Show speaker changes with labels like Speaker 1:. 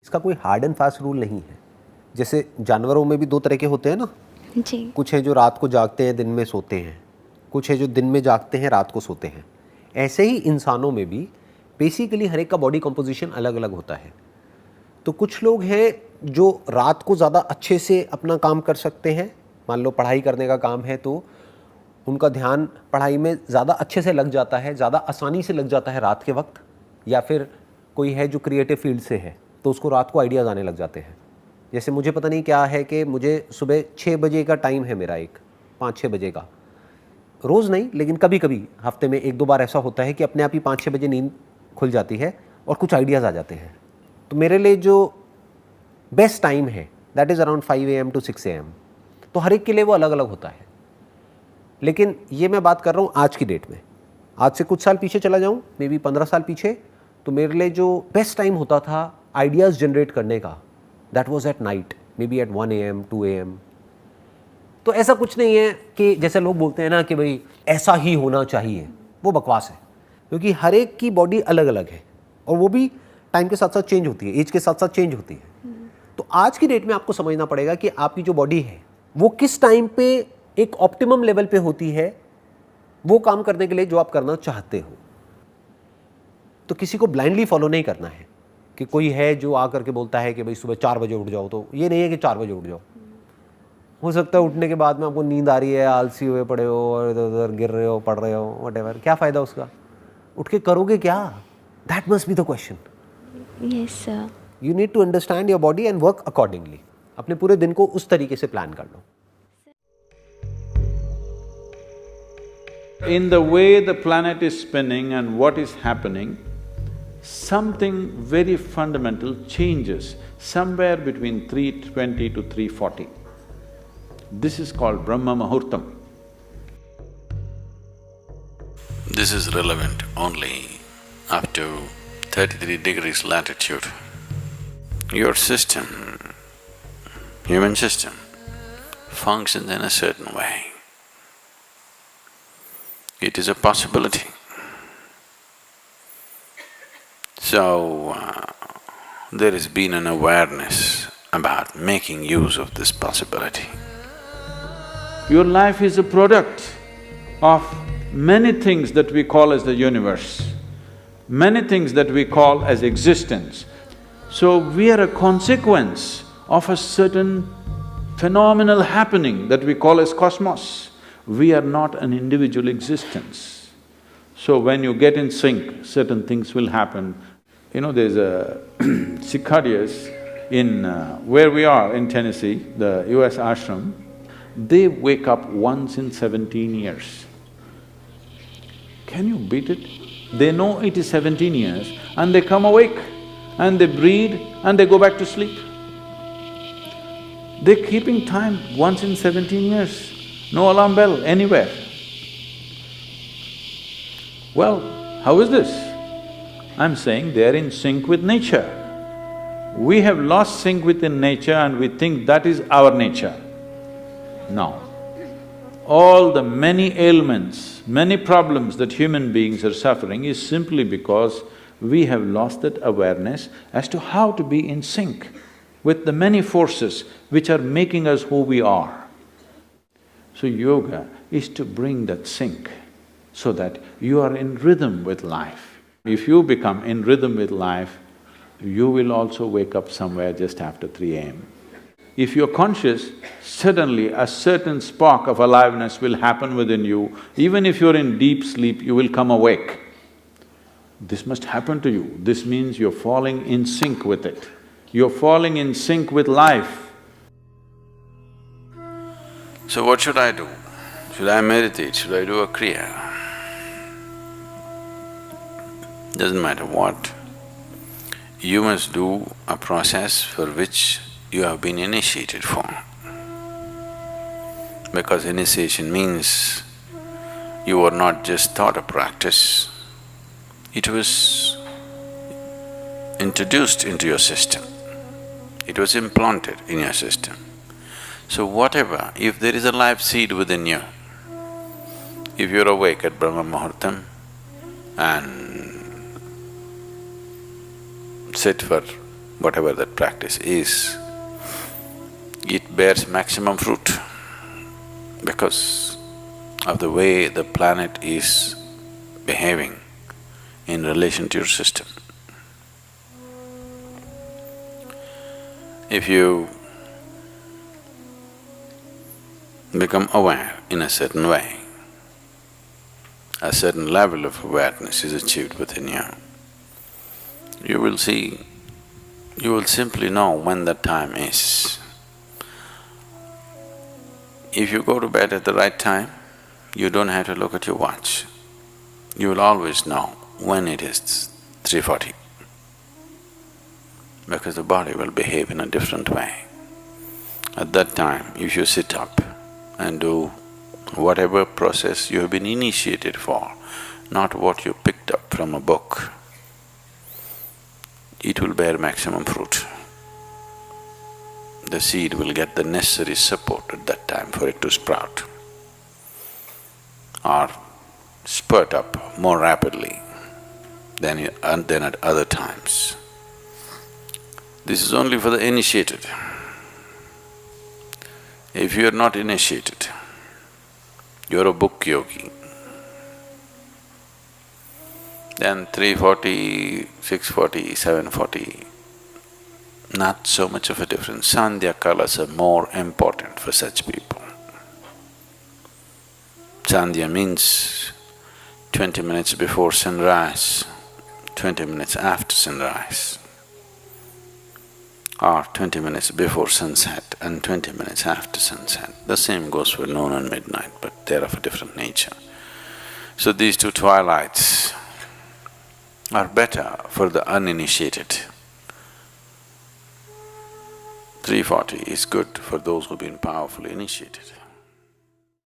Speaker 1: इसका कोई hard and fast rule नहीं है। जैसे जानवरों में भी दो तरह के होते हैं ना
Speaker 2: जी।
Speaker 1: कुछ हैं जो रात को जागते हैं दिन में सोते हैं, कुछ है जो दिन में जागते हैं रात को सोते हैं। ऐसे ही इंसानों में भी बेसिकली हर एक का बॉडी कंपोजिशन अलग अलग होता है। तो कुछ लोग हैं जो रात को ज़्यादा अच्छे से अपना काम कर सकते हैं। मान लो पढ़ाई करने का काम है तो उनका ध्यान पढ़ाई में ज़्यादा अच्छे से लग जाता है, ज़्यादा आसानी से लग जाता है रात के वक्त। या फिर कोई है जो क्रिएटिव फील्ड से है तो उसको रात को आइडियाज़ आने लग जाते हैं। जैसे मुझे पता नहीं क्या है कि मुझे सुबह 6 बजे का टाइम है मेरा, एक 5-6 बजे का, रोज़ नहीं लेकिन कभी कभी हफ्ते में 1-2 बार ऐसा होता है कि अपने आप ही 5-6 बजे नींद खुल जाती है और कुछ आइडियाज़ आ जाते हैं। तो मेरे लिए जो बेस्ट टाइम है that is around 5 AM to 6 AM। तो हर एक के लिए वो अलग अलग होता है। लेकिन ये मैं बात कर रहा हूँ आज की डेट में। आज से कुछ साल पीछे चला जाऊँ, मे बी 15 साल पीछे, तो मेरे लिए जो बेस्ट टाइम होता था आइडियाज़ जनरेट करने का that was at night, maybe at 1 AM 2 AM। तो ऐसा कुछ नहीं है कि जैसे लोग बोलते हैं ना कि भाई ऐसा ही होना चाहिए, वो बकवास है। क्योंकि हर एक की बॉडी अलग अलग है और वो भी टाइम के साथ साथ चेंज होती है, एज के साथ साथ चेंज होती है। तो आज की डेट में आपको समझना पड़ेगा कि आपकी जो बॉडी है वो किस टाइम पे एक ऑप्टिमम लेवल पे होती है वो काम करने के लिए जो आप करना चाहते हो। तो किसी को ब्लाइंडली फॉलो नहीं करना है कि कोई है जो आ करके बोलता है कि भाई सुबह 4 बजे उठ जाओ, तो ये नहीं है कि 4 बजे उठ जाओ। हो सकता है उठने के बाद में आपको नींद आ रही है, आलसी हुए पड़े हो और इधर उधर गिर रहे हो, पढ़ रहे हो, व्हाटएवर, क्या फ़ायदा उसका? उठ के करोगे क्या? That must be the question.
Speaker 2: Yes sir.
Speaker 1: You need to understand your body and work accordingly. अपने पूरे दिन को उस तरीके से प्लान कर लो।
Speaker 3: In the way the planet is spinning and what is happening, something very fundamental changes somewhere between 3:20 to 3:40. This is called Brahma Muhurtam.
Speaker 4: This is relevant only up to 33 degrees latitude. Your system, human system, functions in a certain way. It is a possibility. So, there has been an awareness about making use of this possibility.
Speaker 3: Your life is a product of many things that we call as the universe, many things that we call as existence. So, we are a consequence of a certain phenomenal happening that we call as cosmos. We are not an individual existence. So when you get in sync, certain things will happen. You know, there's a cicadas in where we are in Tennessee, the US ashram, they wake up once in 17 years. Can you beat it? They know it is 17 years and they come awake and they breathe and they go back to sleep. They're keeping time once in 17 years. No alarm bell anywhere. Well, how is this? I'm saying they're in sync with nature. We have lost sync within nature and we think that is our nature. No. All the many ailments, many problems that human beings are suffering is simply because we have lost that awareness as to how to be in sync with the many forces which are making us who we are. So yoga is to bring that sync so that you are in rhythm with life. If you become in rhythm with life, you will also wake up somewhere just after 3 AM. If you're conscious, suddenly a certain spark of aliveness will happen within you. Even if you're in deep sleep, you will come awake. This must happen to you. This means you're falling in sync with it. You're falling in sync with life.
Speaker 4: So what should I do? Should I meditate? Should I do a kriya? Doesn't matter what. You must do a process for which you have been initiated for. Because initiation means you were not just taught a practice, it was introduced into your system, it was implanted in your system. So whatever, if there is a life seed within you, if you're awake at Brahma Muhurtam and sit for whatever that practice is, it bears maximum fruit because of the way the planet is behaving in relation to your system. If you become aware in a certain way, a certain level of awareness is achieved within you, you will see, you will simply know when that time is. If you go to bed at the right time, you don't have to look at your watch. You will always know when it is 3:40, because the body will behave in a different way. At that time, if you sit up and do whatever process you have been initiated for, not what you picked up from a book, it will bear maximum fruit. The seed will get the necessary support at that time for it to sprout or spurt up more rapidly than at other times. This is only for the initiated. If you are not initiated, you are a book yogi, then 3:40, 6:40, 7:40, not so much of a difference. Sandhya kalas are more important for such people. Sandhya means 20 minutes before sunrise, 20 minutes after sunrise, or 20 minutes before sunset and 20 minutes after sunset. The same goes for noon and midnight, but they're of a different nature. So these two twilights are better for the uninitiated. 3:40 is good for those who've been powerfully initiated.